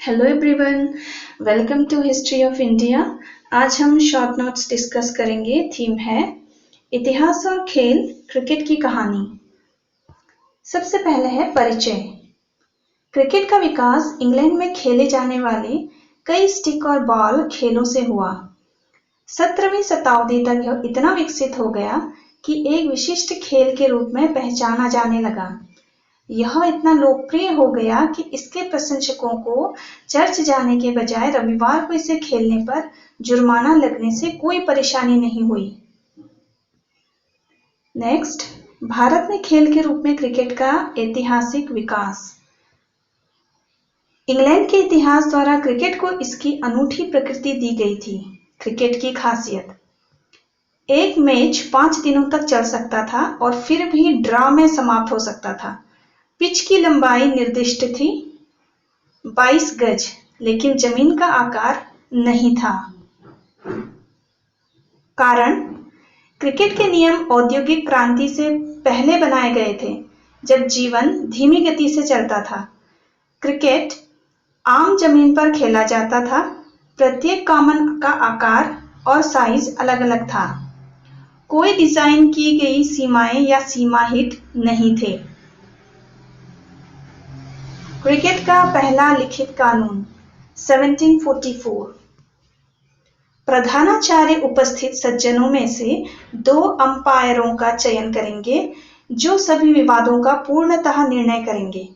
Hello everyone, welcome to history of India. आज हम short notes discuss करेंगे। Theme है इतिहास और खेल, क्रिकेट की कहानी। सबसे पहले है परिचय। क्रिकेट का विकास इंग्लैंड में खेले जाने वाले कई स्टिक और बॉल खेलों से हुआ। 17वीं शताब्दी तक यह इतना विकसित हो गया कि एक विशिष्ट खेल के रूप में पहचाना जाने लगा। यह इतना लोकप्रिय हो गया कि इसके प्रशंसकों को चर्च जाने के बजाय रविवार को इसे खेलने पर जुर्माना लगने से कोई परेशानी नहीं हुई। नेक्स्ट, भारत में खेल के रूप में क्रिकेट का ऐतिहासिक विकास। इंग्लैंड के इतिहास द्वारा क्रिकेट को इसकी अनूठी प्रकृति दी गई थी। क्रिकेट की खासियत: एक मैच 5 दिनों तक चल सकता था और फिर भी ड्रॉ में समाप्त हो सकता था। पिच की लंबाई निर्दिष्ट थी 22 गज, लेकिन जमीन का आकार नहीं था। कारण: क्रिकेट के नियम औद्योगिक क्रांति से पहले बनाए गए थे, जब जीवन धीमी गति से चलता था। क्रिकेट आम जमीन पर खेला जाता था। प्रत्येक कॉमन का आकार और साइज अलग अलग था। कोई डिजाइन की गई सीमाएं या सीमा हिट नहीं थे। क्रिकेट का पहला लिखित कानून 1744। प्रधानाचार्य उपस्थित सज्जनों में से 2 अंपायरों का चयन करेंगे, जो सभी विवादों का पूर्णतः निर्णय करेंगे।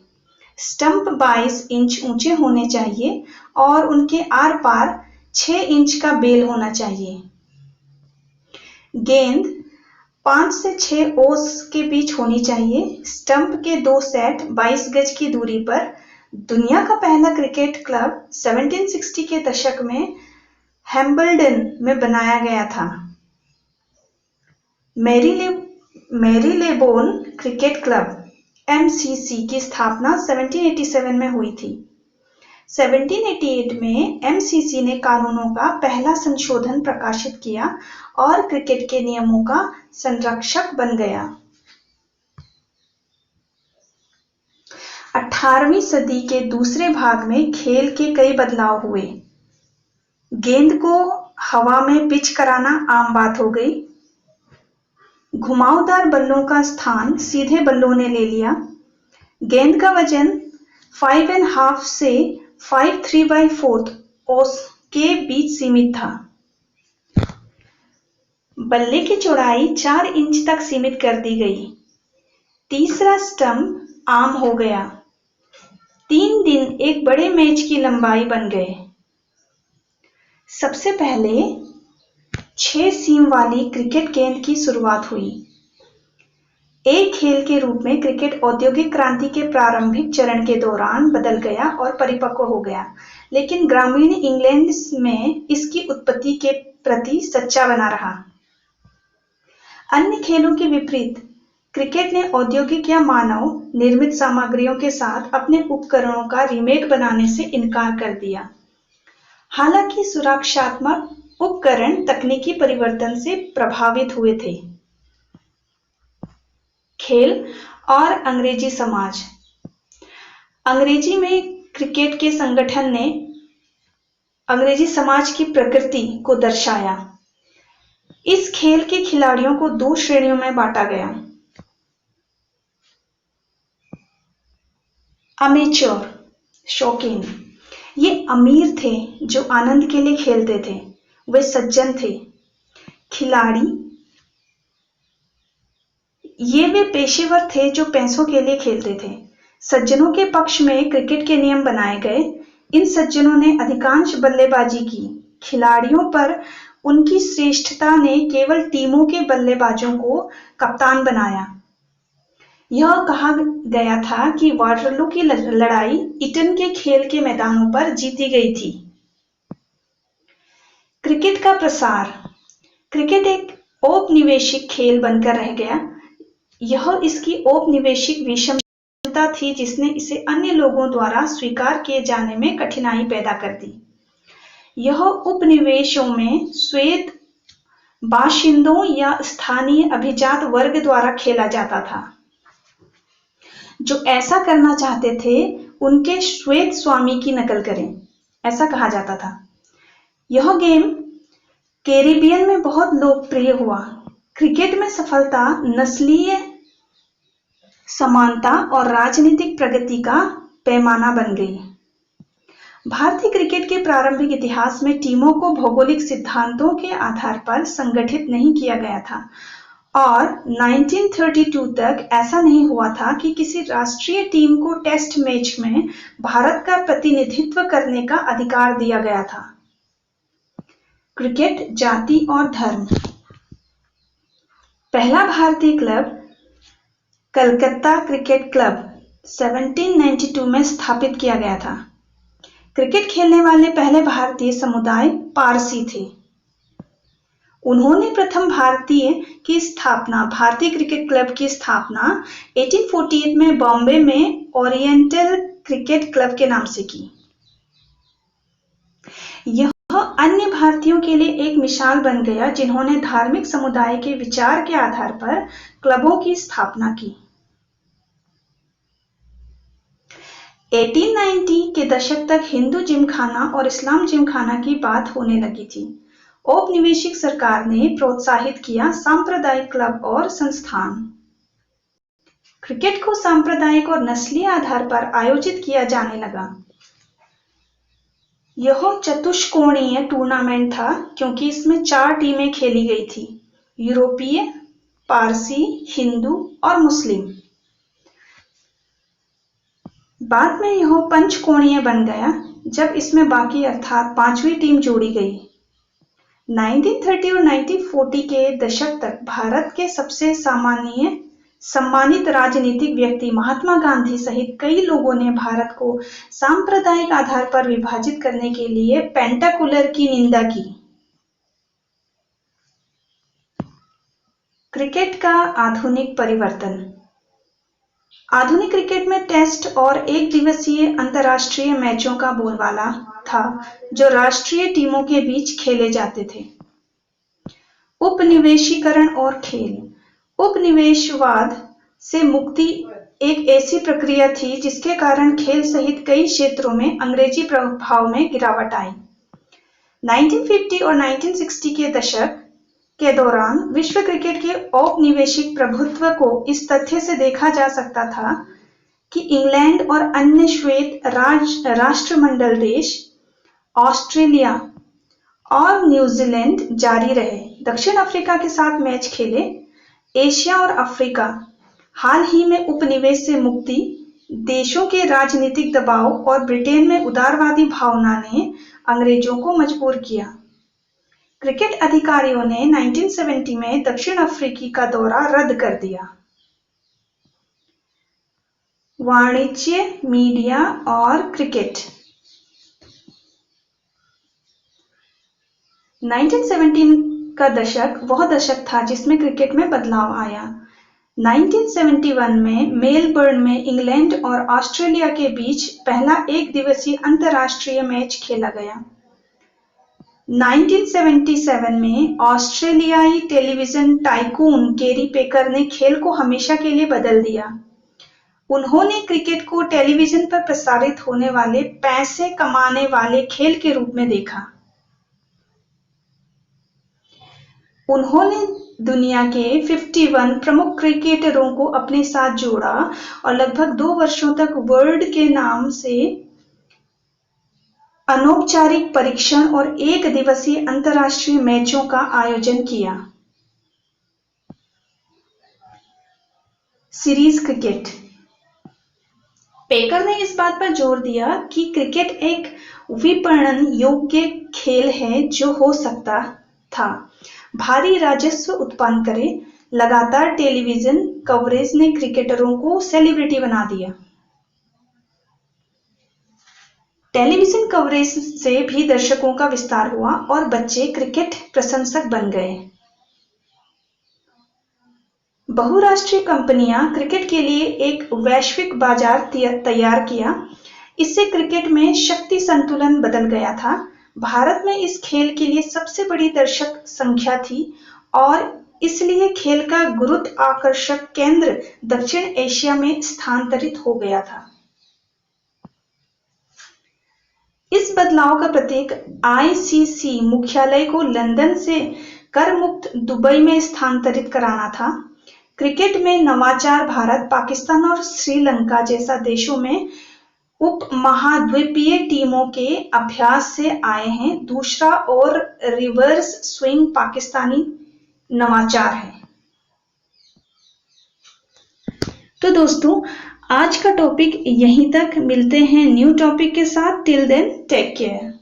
स्टंप 22 इंच ऊंचे होने चाहिए और उनके आर पार 6 इंच का बेल होना चाहिए। गेंद 5 से 6 ओस के बीच होनी चाहिए। स्टंप के 2 सेट 22 गज की दूरी पर। दुनिया का पहला क्रिकेट क्लब 1760 के दशक में हैम्बल्डन में बनाया गया था। मैरीलेबोन क्रिकेट क्लब (MCC) की स्थापना 1787 में हुई थी। 1788 में MCC ने कानूनों का पहला संशोधन प्रकाशित किया और क्रिकेट के नियमों का संरक्षक बन गया। 18वीं सदी के दूसरे भाग में खेल के कई बदलाव हुए। गेंद को हवा में पिच कराना आम बात हो गई। घुमावदार बल्लों का स्थान सीधे बल्लों ने ले लिया। गेंद का वजन 5.5 से 5 3/4 औंस के बीच सीमित था। बल्ले की चौड़ाई 4 इंच तक सीमित कर दी गई। तीसरा स्टंप आम हो गया। 3 दिन एक बड़े मैच की लंबाई बन गए। सबसे पहले 6 सीम वाली क्रिकेट गेंद की शुरुआत हुई। एक खेल के रूप में क्रिकेट औद्योगिक क्रांति के प्रारंभिक चरण के दौरान बदल गया और परिपक्व हो गया, लेकिन ग्रामीण इंग्लैंड में इसकी उत्पत्ति के प्रति सच्चा बना रहा। अन्य खेलों के विपरीत, क्रिकेट ने औद्योगिक या मानव निर्मित सामग्रियों के साथ अपने उपकरणों का रीमेक बनाने से इनकार कर दिया। हालांकि सुरक्षात्मक उपकरण तकनीकी परिवर्तन से प्रभावित हुए थे। खेल और अंग्रेजी समाज। अंग्रेजी में क्रिकेट के संगठन ने अंग्रेजी समाज की प्रकृति को दर्शाया। इस खेल के खिलाड़ियों को 2 श्रेणियों में बांटा गया: अमेच्योर शौकीन, ये अमीर थे जो आनंद के लिए खेलते थे, वे सज्जन थे। खिलाड़ी, ये वे पेशेवर थे जो पैसों के लिए खेलते थे। सज्जनों के पक्ष में क्रिकेट के नियम बनाए गए। इन सज्जनों ने अधिकांश बल्लेबाजी की। खिलाड़ियों पर उनकी श्रेष्ठता ने केवल टीमों के बल्लेबाजों को कप्तान बनाया। यह कहा गया था कि वाटरलू की लड़ाई ईटन के खेल के मैदानों पर जीती गई थी। क्रिकेट का प्रसार। क्रिकेट एक औपनिवेशिक खेल बनकर रह गया। यह इसकी औपनिवेशिक विषमता थी जिसने इसे अन्य लोगों द्वारा स्वीकार किए जाने में कठिनाई पैदा कर दी। यह उपनिवेशों में श्वेत बाशिंदों या स्थानीय अभिजात वर्ग द्वारा खेला जाता था। जो ऐसा करना चाहते थे उनके श्वेत स्वामी की नकल करें, ऐसा कहा जाता था। यह गेम कैरिबियन में बहुत लोकप्रिय हुआ। क्रिकेट में सफलता नस्लीय समानता और राजनीतिक प्रगति का पैमाना बन गई। भारतीय क्रिकेट के प्रारंभिक इतिहास में टीमों को भौगोलिक सिद्धांतों के आधार पर संगठित नहीं किया गया था और 1932 तक ऐसा नहीं हुआ था कि किसी राष्ट्रीय टीम को टेस्ट मैच में भारत का प्रतिनिधित्व करने का अधिकार दिया गया था। क्रिकेट, जाति और धर्म। पहला भारतीय क्लब कलकत्ता क्रिकेट क्लब 1792 में स्थापित किया गया था। क्रिकेट खेलने वाले पहले भारतीय समुदाय पारसी थे। उन्होंने प्रथम भारतीय क्रिकेट क्लब की स्थापना 1848 में बॉम्बे में ओरिएंटल क्रिकेट क्लब के नाम से की। यह अन्य भारतीयों के लिए एक मिसाल बन गया जिन्होंने धार्मिक समुदाय के विचार के आधार पर क्लबों की स्थापना की। 1890 के दशक तक हिंदू जिमखाना और इस्लाम जिमखाना की बात होने लगी थी। औपनिवेशिक सरकार ने प्रोत्साहित किया सांप्रदायिक क्लब और संस्थान। क्रिकेट को सांप्रदायिक और नस्लीय आधार पर आयोजित किया जाने लगा। यह चतुष्कोणीय टूर्नामेंट था क्योंकि इसमें 4 टीमें खेली गई थी, यूरोपीय, पारसी, हिंदू और मुस्लिम। बाद में यह पंचकोणीय बन गया जब इसमें बाकी अर्थात 5वीं टीम जोड़ी गई। 1930 और 1940 के दशक तक भारत के सबसे सम्मानित राजनीतिक व्यक्ति महात्मा गांधी सहित कई लोगों ने भारत को सांप्रदायिक आधार पर विभाजित करने के लिए पेंटाकुलर की निंदा की। क्रिकेट का आधुनिक परिवर्तन। आधुनिक क्रिकेट में टेस्ट और एक दिवसीय अंतर्राष्ट्रीय मैचों का बोलबाला था जो राष्ट्रीय टीमों के बीच खेले जाते थे। उपनिवेशीकरण और खेल। उपनिवेशवाद से मुक्ति एक ऐसी प्रक्रिया थी जिसके कारण खेल सहित कई क्षेत्रों में अंग्रेजी प्रभाव में गिरावट आई। 1950 और 1960 के दशक के दौरान विश्व क्रिकेट के औपनिवेशिक प्रभुत्व को इस तथ्य से देखा जा सकता था कि इंग्लैंड और अन्य श्वेत राष्ट्रमंडल देश, ऑस्ट्रेलिया और न्यूजीलैंड जारी रहे। दक्षिण अफ्रीका के साथ मैच खेले। एशिया और अफ्रीका। हाल ही में उपनिवेश से मुक्ति, देशों के राजनीतिक दबाव और ब्रिटेन में उदारवादी भावना ने अंग्रेजों को मजबूर किया। क्रिकेट अधिकारियों ने 1970 में दक्षिण अफ्रीकी का दौरा रद्द कर दिया। वाणिज्य, मीडिया और क्रिकेट। 1970 का दशक वह दशक था जिसमें क्रिकेट में बदलाव आया। 1971 में मेलबर्न में इंग्लैंड और ऑस्ट्रेलिया के बीच पहला एक दिवसीय अंतर्राष्ट्रीय मैच खेला गया। 1977 में ऑस्ट्रेलियाई टेलीविजन टाइकून केरी पेकर ने खेल को हमेशा के लिए बदल दिया। उन्होंने क्रिकेट को टेलीविजन पर प्रसारित होने वाले पैसे कमाने वाले खेल के रूप में देखा। उन्होंने दुनिया के 51 प्रमुख क्रिकेटरों को अपने साथ जोड़ा और लगभग 2 वर्षों तक वर्ल्ड के नाम से अनौपचारिक परीक्षण और एक दिवसीय अंतर्राष्ट्रीय मैचों का आयोजन किया। Series cricket. पेकर ने इस बात पर जोर दिया कि क्रिकेट एक विपणन योग्य खेल है जो हो सकता था, भारी राजस्व उत्पन्न करे। लगातार टेलीविजन कवरेज ने क्रिकेटरों को सेलिब्रिटी बना दिया। टेलीविजन कवरेज से भी दर्शकों का विस्तार हुआ और बच्चे क्रिकेट प्रशंसक बन गए। बहुराष्ट्रीय कंपनियां क्रिकेट के लिए एक वैश्विक बाजार तैयार किया। इससे क्रिकेट में शक्ति संतुलन बदल गया था। भारत में इस खेल के लिए सबसे बड़ी दर्शक संख्या थी और इसलिए खेल का गुरुत्वाकर्षण केंद्र दक्षिण एशिया में स्थानांतरित हो गया था। बदलाव का प्रतीक आईसीसी मुख्यालय को लंदन से कर मुक्त दुबई में स्थानांतरित कराना था। क्रिकेट में नवाचार भारत, पाकिस्तान और श्रीलंका जैसा देशों में उपमहाद्वीपीय टीमों के अभ्यास से आए हैं। दूसरा और रिवर्स स्विंग पाकिस्तानी नवाचार है। तो दोस्तों, आज का टॉपिक यहीं तक। मिलते हैं न्यू टॉपिक के साथ। Till then take care.